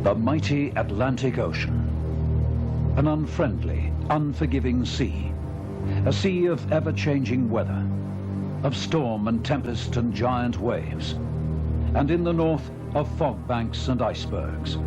The mighty Atlantic Ocean. An unfriendly, unforgiving sea. A sea of ever-changing weather, of storm and tempest and giant waves. And in the north, of fog banks and icebergs.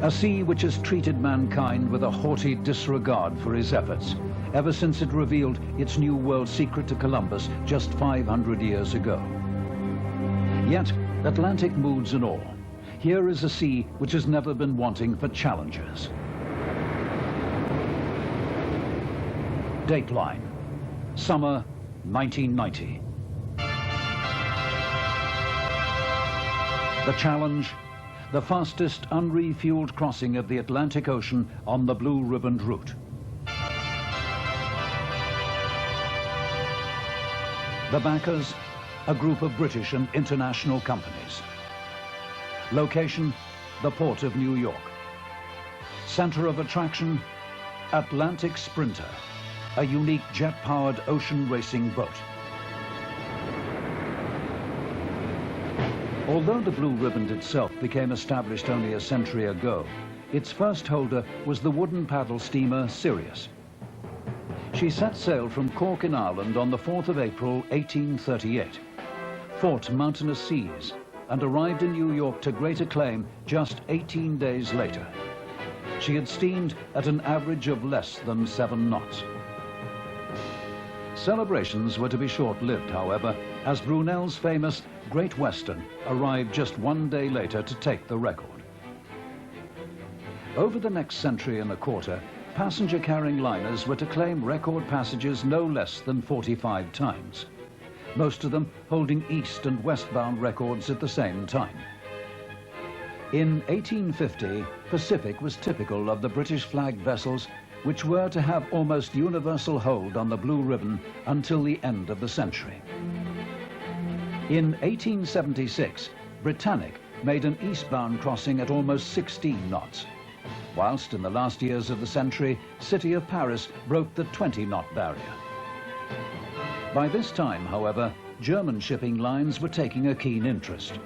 A sea which has treated mankind with a haughty disregard for his efforts, ever since it revealed its new world secret to Columbus just 500 years ago. Yet, Atlantic moods and all, here is a sea which has never been wanting for challengers. Dateline, summer 1990. The challenge, the fastest unrefueled crossing of the Atlantic Ocean on the Blue Ribbon route. The backers, a group of British and international companies. Location, the port of New York. Center of attraction, Atlantic Sprinter, a unique jet-powered ocean racing boat. Although the Blue Ribbon itself became established only a century ago, its first holder was the wooden paddle steamer Sirius. She set sail from Cork in Ireland on the 4th of April, 1838, fought mountainous seas, and arrived in New York to great acclaim just 18 days later. She had steamed at an average of less than 7 knots. Celebrations were to be short-lived, however, as Brunel's famous Great Western arrived just 1 day later to take the record. Over the next century and a quarter, passenger-carrying liners were to claim record passages no less than 45 times, most of them holding east and westbound records at the same time. In 1850, Pacific was typical of the British-flagged vessels which were to have almost universal hold on the Blue Ribbon until the end of the century. In 1876, Britannic made an eastbound crossing at almost 16 knots, whilst in the last years of the century, City of Paris broke the 20-knot barrier. By this time, however, German shipping lines were taking a keen interest,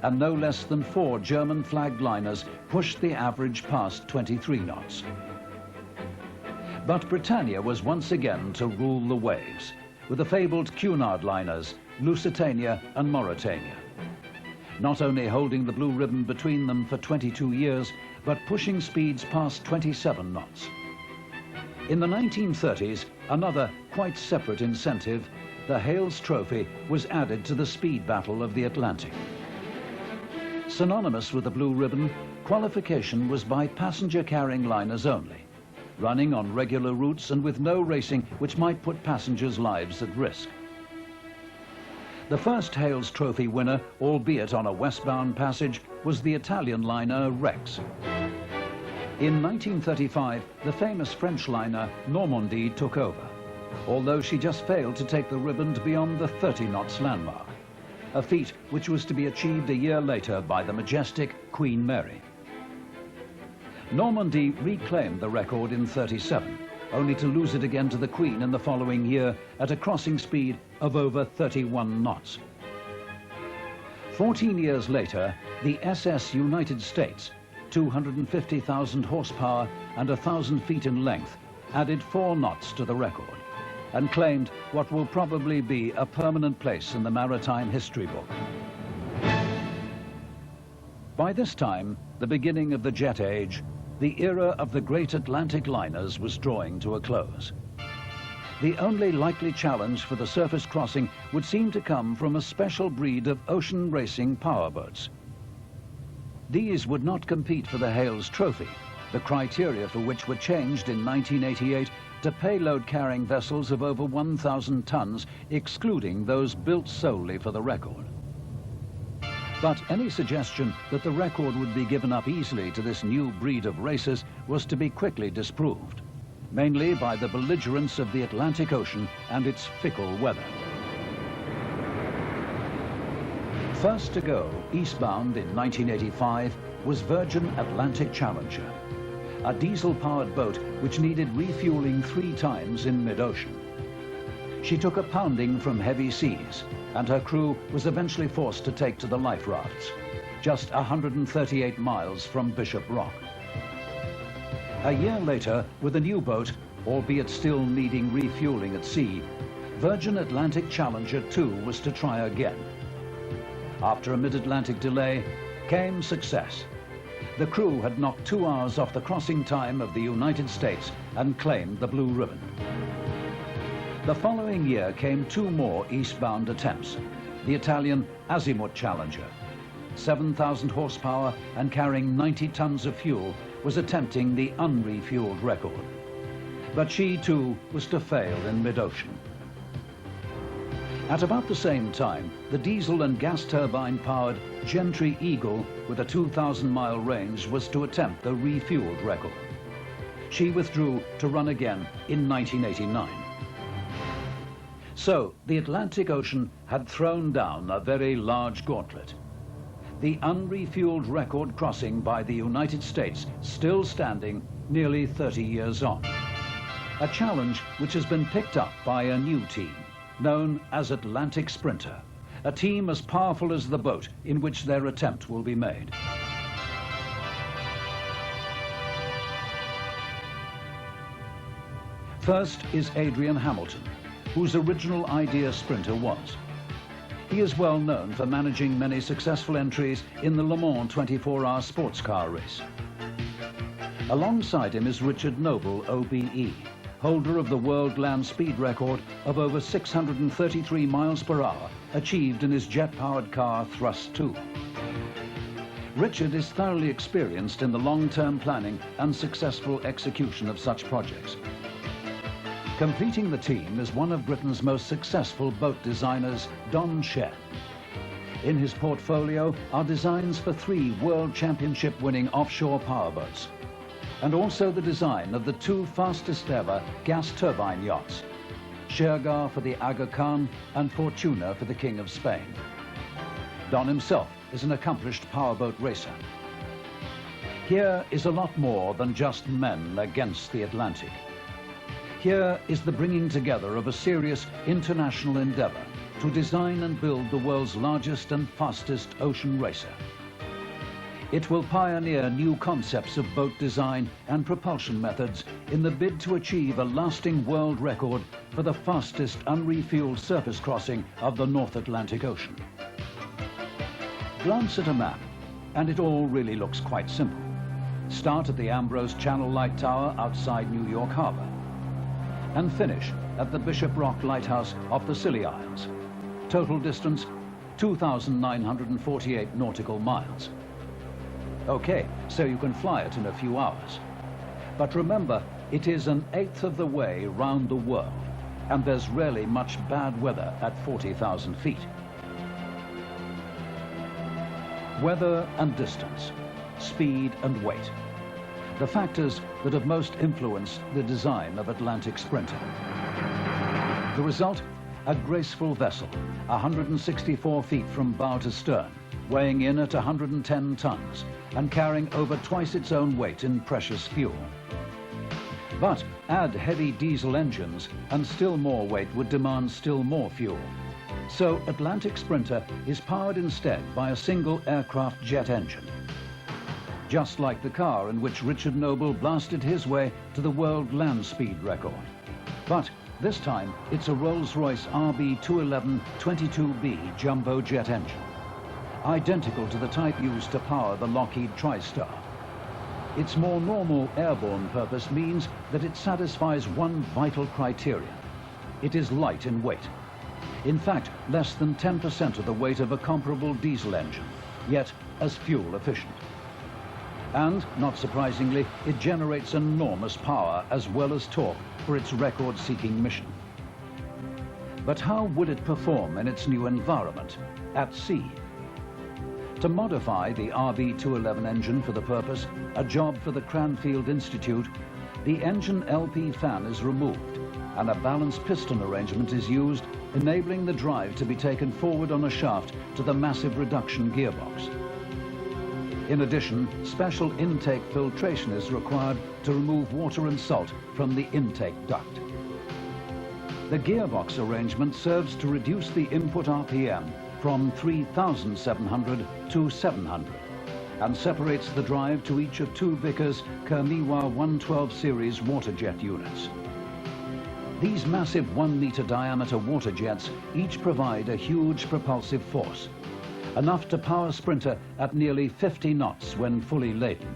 and no less than 4 German-flagged liners pushed the average past 23 knots. But Britannia was once again to rule the waves, with the fabled Cunard liners, Lusitania and Mauretania, not only holding the Blue Ribbon between them for 22 years, but pushing speeds past 27 knots. In the 1930s, another quite separate incentive, the Hales Trophy, was added to the speed battle of the Atlantic. Synonymous with the Blue Ribbon, qualification was by passenger-carrying liners only, running on regular routes and with no racing which might put passengers' lives at risk. The first Hales Trophy winner, albeit on a westbound passage, was the Italian liner Rex. In 1935, the famous French liner Normandie took over, although she just failed to take the ribbon beyond the 30 knots landmark, a feat which was to be achieved a year later by the majestic Queen Mary. Normandie reclaimed the record in 37, only to lose it again to the Queen in the following year at a crossing speed of over 31 knots. 14 years later, the SS United States, 250,000 horsepower and 1,000 feet in length, added 4 knots to the record and claimed what will probably be a permanent place in the maritime history book. By this time, the beginning of the jet age, the era of the great Atlantic liners was drawing to a close. The only likely challenge for the surface crossing would seem to come from a special breed of ocean racing powerboats. These would not compete for the Hales Trophy, the criteria for which were changed in 1988 to payload-carrying vessels of over 1,000 tons, excluding those built solely for the record. But any suggestion that the record would be given up easily to this new breed of racers was to be quickly disproved, mainly by the belligerence of the Atlantic Ocean and its fickle weather. First to go, eastbound in 1985, was Virgin Atlantic Challenger, a diesel-powered boat which needed refueling 3 times in mid-ocean. She took a pounding from heavy seas, and her crew was eventually forced to take to the life rafts. just 138 miles from Bishop Rock. A year later, with a new boat, albeit still needing refueling at sea, Virgin Atlantic Challenger 2 was to try again. After a mid-Atlantic delay came success. The crew had knocked 2 hours off the crossing time of the United States and claimed the Blue Ribbon. The following year came 2 more eastbound attempts. The Italian Azimut Challenger, 7,000 horsepower and carrying 90 tons of fuel, was attempting the unrefueled record. But she too was to fail in mid-ocean. At about the same time, the diesel and gas turbine-powered Gentry Eagle with a 2,000-mile range was to attempt the refueled record. She withdrew to run again in 1989. So the Atlantic Ocean had thrown down a very large gauntlet. The unrefueled record crossing by the United States still standing nearly 30 years on. A challenge which has been picked up by a new team, known as Atlantic Sprinter, a team as powerful as the boat in which their attempt will be made. First is Adrian Hamilton, whose original idea Sprinter was. He is well known for managing many successful entries in the Le Mans 24-hour sports car race. Alongside him is Richard Noble, OBE, holder of the world land speed record of over 633 miles per hour, achieved in his jet-powered car Thrust 2. Richard is thoroughly experienced in the long-term planning and successful execution of such projects. Completing the team is one of Britain's most successful boat designers, Don Shen. In his portfolio are designs for 3 World Championship-winning offshore powerboats, and also the design of the 2 fastest ever gas turbine yachts, Shergar for the Aga Khan and Fortuna for the King of Spain. Don himself is an accomplished powerboat racer. Here is a lot more than just men against the Atlantic. Here is the bringing together of a serious international endeavor to design and build the world's largest and fastest ocean racer. It will pioneer new concepts of boat design and propulsion methods in the bid to achieve a lasting world record for the fastest unrefueled surface crossing of the North Atlantic Ocean. Glance at a map, and it all really looks quite simple. Start at the Ambrose Channel Light Tower outside New York Harbor, and finish at the Bishop Rock Lighthouse off the Scilly Isles. Total distance, 2,948 nautical miles. Okay, so you can fly it in a few hours. But remember, it is 1/8 of the way round the world, and there's rarely much bad weather at 40,000 feet. Weather and distance, speed and weight, the factors that have most influenced the design of Atlantic Sprinter. The result? A graceful vessel, 164 feet from bow to stern, weighing in at 110 tons and carrying over twice its own weight in precious fuel. But add heavy diesel engines and still more weight would demand still more fuel. So Atlantic Sprinter is powered instead by a single aircraft jet engine. Just like the car in which Richard Noble blasted his way to the world land speed record. But this time it's a Rolls-Royce RB211 22B jumbo jet engine, identical to the type used to power the Lockheed TriStar. Its more normal airborne purpose means that it satisfies one vital criterion. It is light in weight. In fact, less than 10% of the weight of a comparable diesel engine, yet as fuel efficient. And, not surprisingly, it generates enormous power as well as torque for its record-seeking mission. But how would it perform in its new environment, at sea? To modify the RB211 engine for the purpose, a job for the Cranfield Institute, the engine LP fan is removed and a balanced piston arrangement is used, enabling the drive to be taken forward on a shaft to the massive reduction gearbox. In addition, special intake filtration is required to remove water and salt from the intake duct. The gearbox arrangement serves to reduce the input RPM from 3,700 to 700 and separates the drive to each of two Vickers Kermiwa 112 series water jet units. These massive 1-meter diameter water jets each provide a huge propulsive force, enough to power Sprinter at nearly 50 knots when fully laden.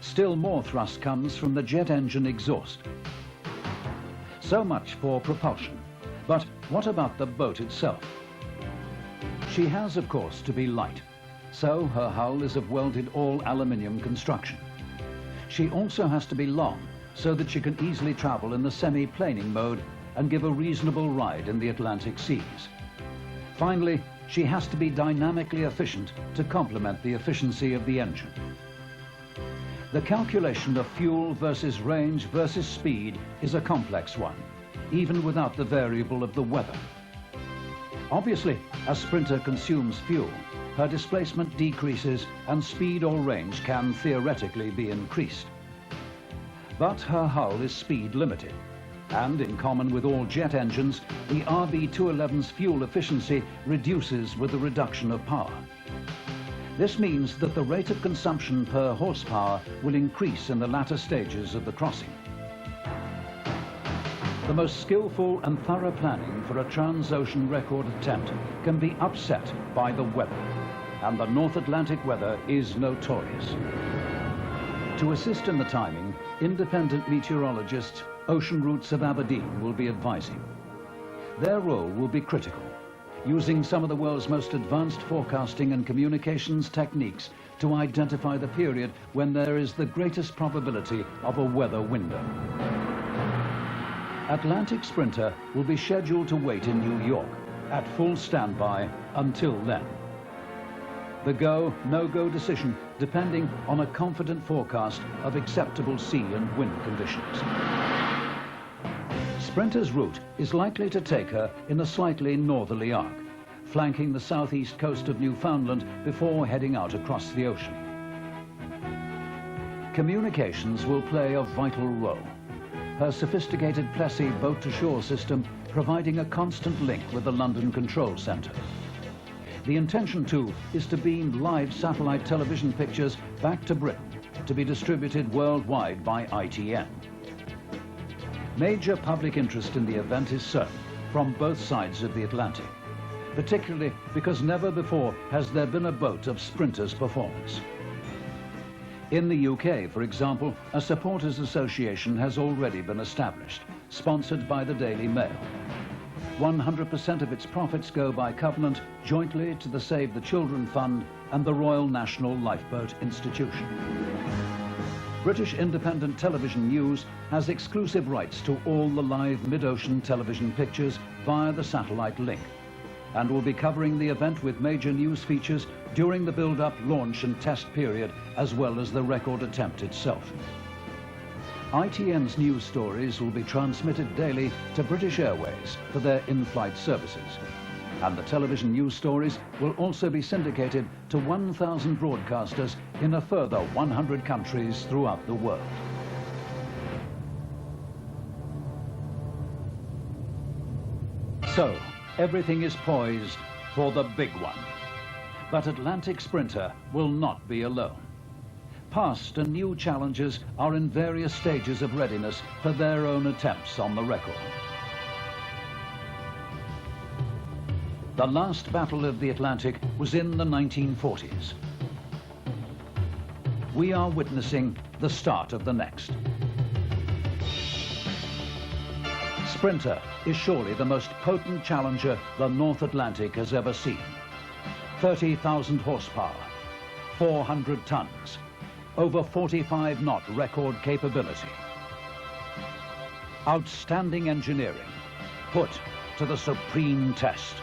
Still more thrust comes from the jet engine exhaust. So much for propulsion, but what about the boat itself? She has, of course, to be light, so her hull is of welded all-aluminium construction. She also has to be long, so that she can easily travel in the semi-planing mode and give a reasonable ride in the Atlantic seas. Finally, she has to be dynamically efficient to complement the efficiency of the engine. The calculation of fuel versus range versus speed is a complex one, even without the variable of the weather. Obviously, as Sprinter consumes fuel, her displacement decreases and speed or range can theoretically be increased. But her hull is speed limited, and in common with all jet engines, the RB211's fuel efficiency reduces with the reduction of power. This means that the rate of consumption per horsepower will increase in the latter stages of the crossing. The most skillful and thorough planning for a trans-ocean record attempt can be upset by the weather, and the North Atlantic weather is notorious. To assist in the timing, independent meteorologists Ocean Routes of Aberdeen will be advising. Their role will be critical, using some of the world's most advanced forecasting and communications techniques to identify the period when there is the greatest probability of a weather window. Atlantic Sprinter will be scheduled to wait in New York at full standby until then. The go, no-go decision depending on a confident forecast of acceptable sea and wind conditions. Sprinter's route is likely to take her in a slightly northerly arc, flanking the southeast coast of Newfoundland before heading out across the ocean. Communications will play a vital role. Her sophisticated Plessey boat-to-shore system providing a constant link with the London Control Centre. The intention, too, is to beam live satellite television pictures back to Britain to be distributed worldwide by ITN. Major public interest in the event is certain from both sides of the Atlantic, particularly because never before has there been a boat of Sprinter's performance. In the UK, for example, a supporters association has already been established, sponsored by the Daily Mail. 100% of its profits go by covenant jointly to the Save the Children Fund and the Royal National Lifeboat Institution. British Independent Television News has exclusive rights to all the live mid-ocean television pictures via the satellite link, and will be covering the event with major news features during the build-up, launch and test period, as well as the record attempt itself. ITN's news stories will be transmitted daily to British Airways for their in-flight services, and the television news stories will also be syndicated to 1,000 broadcasters in a further 100 countries throughout the world. So, everything is poised for the big one. But Atlantic Sprinter will not be alone. Past and new challengers are in various stages of readiness for their own attempts on the record. The last battle of the Atlantic was in the 1940s. We are witnessing the start of the next. Sprinter is surely the most potent challenger the North Atlantic has ever seen. 30,000 horsepower, 400 tons, over 45 knot record capability. Outstanding engineering put to the supreme test.